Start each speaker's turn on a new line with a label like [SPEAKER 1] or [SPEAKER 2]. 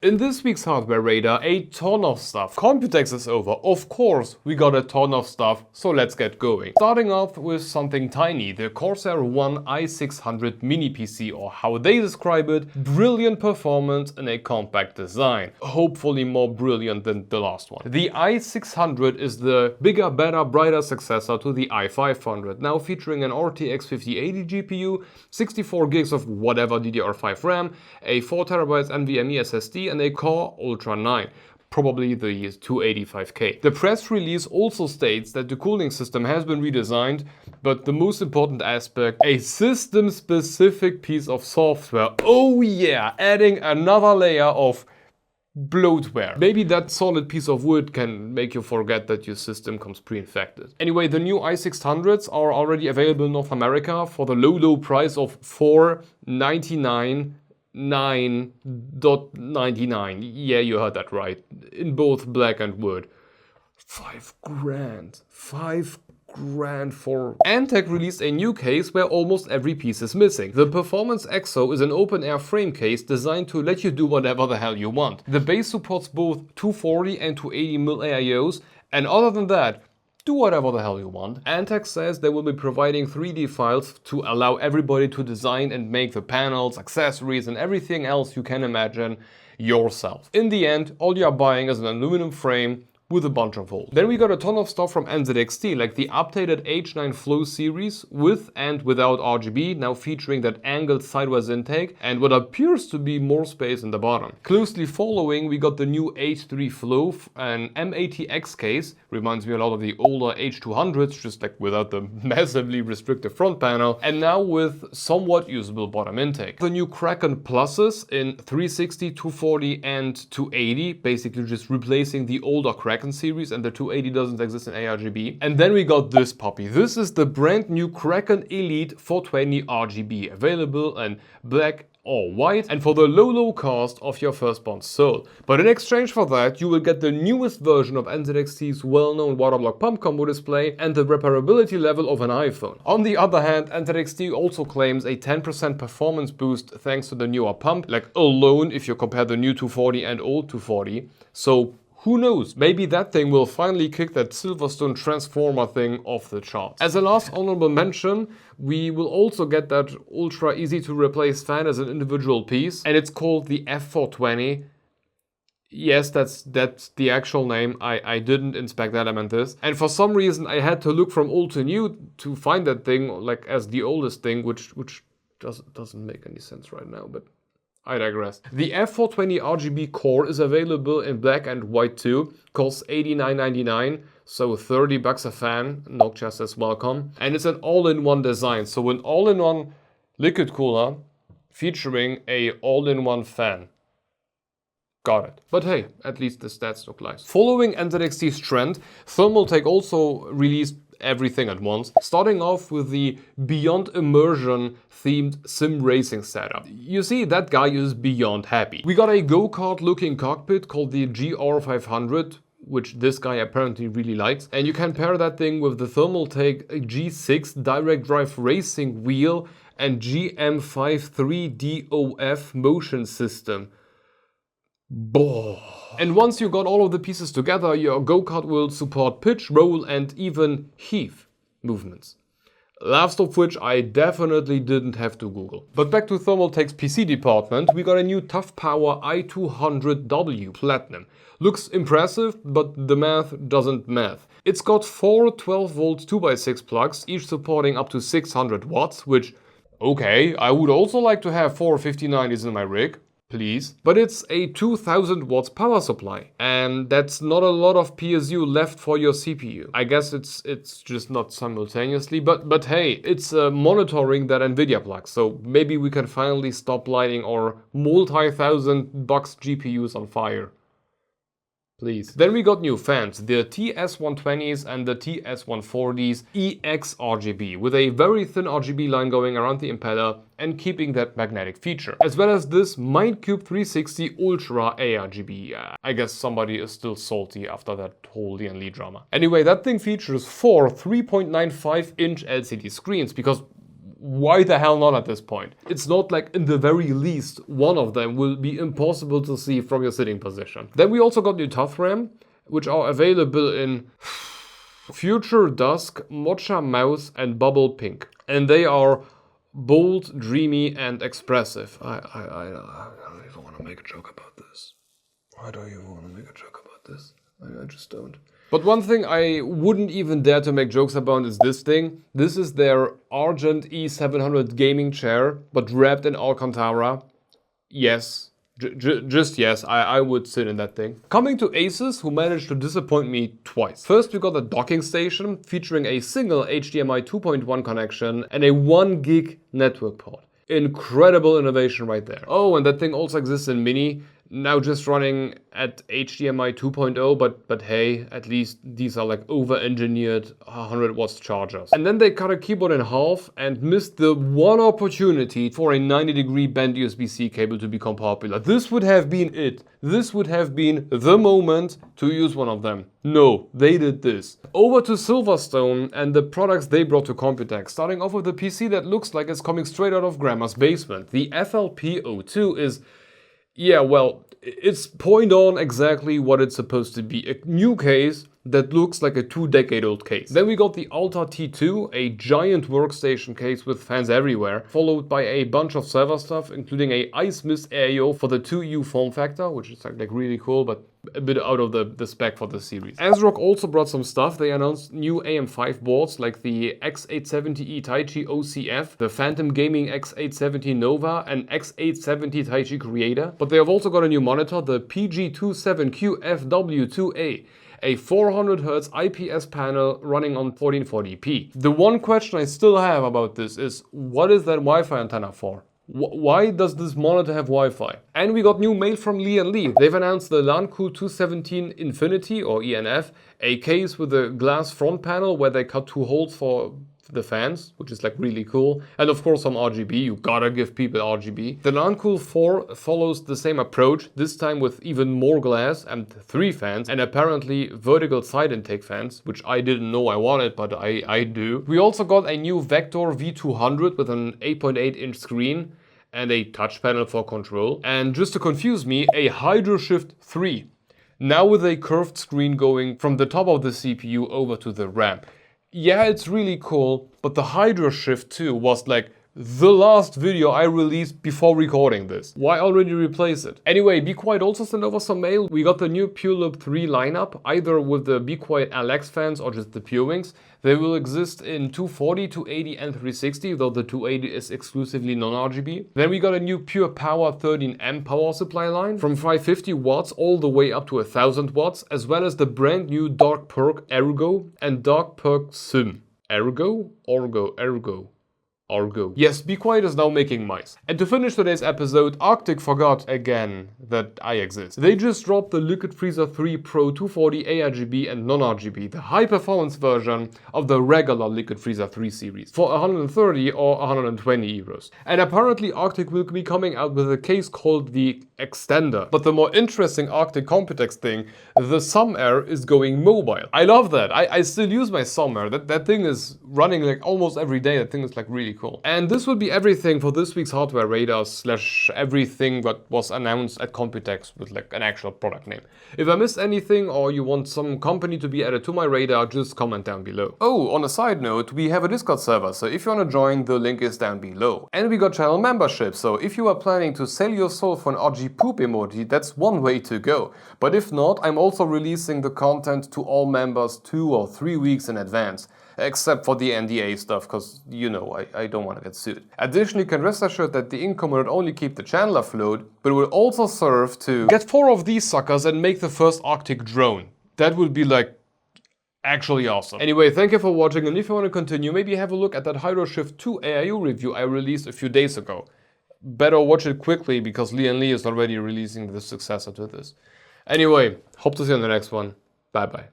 [SPEAKER 1] In this week's hardware radar, a ton of stuff. Computex is over. Of course, we got a ton of stuff, so let's get going. Starting off with something tiny, the Corsair One i600 mini PC, or how they describe it, brilliant performance in a compact design. Hopefully more brilliant than the last one. The i600 is the bigger, better, brighter successor to the i500, now featuring an RTX 5080 GPU, 64 gigs of whatever DDR5 RAM, a 4TB NVMe SSD, and a Core Ultra 9, probably the 285K. The press release also states that the cooling system has been redesigned, but the most important aspect, a system-specific piece of software. Oh yeah, adding another layer of bloatware. Maybe that solid piece of wood can make you forget that your system comes pre-infected. Anyway, the new i600s are already available in North America for the low price of $499. 9.99. Yeah, you heard that right. In both black and wood. $5,000. $5,000 for... Antec released a new case where almost every piece is missing. The Performance Exo is an open-air frame case designed to let you do whatever the hell you want. The base supports both 240 and 280mm AIOs, and other than that, do whatever the hell you want. Antec says they will be providing 3D files to allow everybody to design and make the panels, accessories, and everything else you can imagine yourself. In the end, all you are buying is an aluminum frame with a bunch of holes. Then we got a ton of stuff from NZXT, like the updated H9 Flow series with and without RGB, now featuring that angled sideways intake and what appears to be more space in the bottom. Closely following, we got the new H3 Flow, an M80X case, reminds me a lot of the older H200s, just like without the massively restrictive front panel, and now with somewhat usable bottom intake. The new Kraken Pluses in 360, 240 and 280, basically just replacing the older Kraken series, and the 280 doesn't exist in ARGB. And then we got this puppy. This is the brand new Kraken Elite 420 RGB, available in black or white, and for the low cost of your firstborn soul. But in exchange for that, you will get the newest version of NZXT's well-known waterblock pump combo display and the repairability level of an iPhone. On the other hand, NZXT also claims a 10% performance boost thanks to the newer pump, like alone if you compare the new 240 and old 240. So who knows, maybe that thing will finally kick that Silverstone transformer thing off the charts. As a last honorable mention, we will also get that ultra easy to replace fan as an individual piece, and it's called the F420. Yes, that's the actual name. I didn't inspect that, I meant this. And for some reason I had to look from old to new to find that thing, like as the oldest thing, which doesn't make any sense right now, but I digress. The F420 RGB core is available in black and white too, costs $89.99, so $30 a fan, Nokia says welcome. And it's an all-in-one design, so an all-in-one liquid cooler featuring a all-in-one fan. Got it. But hey, at least the stats look nice. Following NZXT's trend, Thermaltake also released everything at once, starting off with the Beyond Immersion themed sim racing setup. You see, that guy is beyond happy. We got a go-kart looking cockpit called the GR500, which this guy apparently really likes, and you can pair that thing with the Thermaltake G6 direct drive racing wheel and GM53DOF motion system. Boah. And once you got all of the pieces together, your go-kart will support pitch, roll and even heave movements. Last of which I definitely didn't have to Google. But back to Thermaltake's PC department, we got a new Toughpower i200W Platinum. Looks impressive, but the math doesn't math. It's got 4 12-volt 2x6 plugs, each supporting up to 600 watts, which, okay, I would also like to have 4 5090s in my rig. Please. But it's a 2000 watts power supply, and that's not a lot of PSU left for your CPU. I guess it's just not simultaneously, but hey, it's monitoring that Nvidia plug, so maybe we can finally stop lighting our multi-$1,000 GPUs on fire. Please. Then we got new fans, the TS120s and the TS140s EX RGB, with a very thin RGB line going around the impeller and keeping that magnetic feature. As well as this Minecube 360 Ultra ARGB. I guess somebody is still salty after that whole Lian Li drama. Anyway, that thing features 4 3.95-inch LCD screens, because why the hell not at this point? It's not like in the very least one of them will be impossible to see from your sitting position. Then we also got new Toughram, which are available in Future Dusk, Mocha Mouse and Bubble Pink. And they are bold, dreamy and expressive. I don't even want to make a joke about this. I don't even want to make a joke about this. I just don't. But one thing I wouldn't even dare to make jokes about is this thing. This is their Argent E700 gaming chair, but wrapped in Alcantara. Yes, just yes, I would sit in that thing. Coming to Asus, who managed to disappoint me twice. First, we got a docking station featuring a single HDMI 2.1 connection and a 1 gig network port. Incredible innovation right there. Oh, and that thing also exists in Mini. Now just running at HDMI 2.0, but hey, at least these are like over-engineered 100 watts chargers. And then they cut a keyboard in half and missed the one opportunity for a 90-degree bent USB-C cable to become popular. This would have been it. This would have been the moment to use one of them. No, they did this. Over to Silverstone and the products they brought to Computex, starting off with the PC that looks like it's coming straight out of Grandma's basement. The FLP02 is... yeah, well, it's point on exactly what it's supposed to be. A new case that looks like a 2-decade-old case. Then we got the Alta T2, a giant workstation case with fans everywhere, followed by a bunch of server stuff, including a Ice Mist AIO for the 2U form factor, which is like really cool, but a bit out of the spec for the series. Asrock also brought some stuff. They announced new AM5 boards like the X870E Taichi OCF, the Phantom Gaming X870 Nova, and X870 Taichi Creator. But they have also got a new monitor, the PG27QFW2A. A 400Hz IPS panel running on 1440p. The one question I still have about this is, what is that Wi-Fi antenna for? Why does this monitor have Wi-Fi? And we got new mail from Lian Li. They've announced the Lancool 217 Infinity, or ENF, a case with a glass front panel where they cut 2 holes for the fans, which is like really cool. And of course some RGB, you gotta give people RGB. The Lancool 4 follows the same approach, this time with even more glass and 3 fans, and apparently vertical side intake fans, which I didn't know I wanted, but I do. We also got a new Vector V200 with an 8.8-inch screen and a touch panel for control. And just to confuse me, a Hydroshift 3. Now with a curved screen going from the top of the CPU over to the RAM. Yeah, it's really cool, but the Hydroshift 2 was like the last video I released before recording this. Why already replace it? Anyway, Be Quiet also sent over some mail. We got the new PureLoop 3 lineup, either with the Be Quiet LX fans or just the Pure Wings. They will exist in 240, 280 and 360, though the 280 is exclusively non-RGB. Then we got a new Pure Power 13M power supply line from 550 watts all the way up to 1000 watts, as well as the brand new Dark Perk Ergo and Dark Perk Sim. Ergo? Argo. Yes, Be Quiet is now making mice. And to finish today's episode, Arctic forgot again that I exist. They just dropped the Liquid Freezer 3 Pro 240 ARGB and non-RGB, the high-performance version of the regular Liquid Freezer 3 series, for 130 or 120 euros. And apparently Arctic will be coming out with a case called the Extender. But the more interesting Arctic Computex thing, the Sumair is going mobile. I love that. I still use my Sumair. That thing is running like almost every day. That thing is like really cool. And this will be everything for this week's hardware radar / everything that was announced at Computex with like an actual product name. If I missed anything or you want some company to be added to my radar, just comment down below. Oh, on a side note, we have a Discord server, so if you want to join, the link is down below. And we got channel membership, so if you are planning to sell your soul for an RG poop emoji, that's one way to go. But if not, I'm also releasing the content to all members 2 or 3 weeks in advance. Except for the NDA stuff, because, you know, I don't want to get sued. Additionally, you can rest assured that the income will not only keep the channel afloat, but will also serve to get 4 of these suckers and make the first Arctic drone. That would be like actually awesome. Anyway, thank you for watching, and if you want to continue, maybe have a look at that Hydroshift 2 AIU review I released a few days ago. Better watch it quickly, because Lian Li is already releasing the successor to this. Anyway, hope to see you in the next one. Bye bye.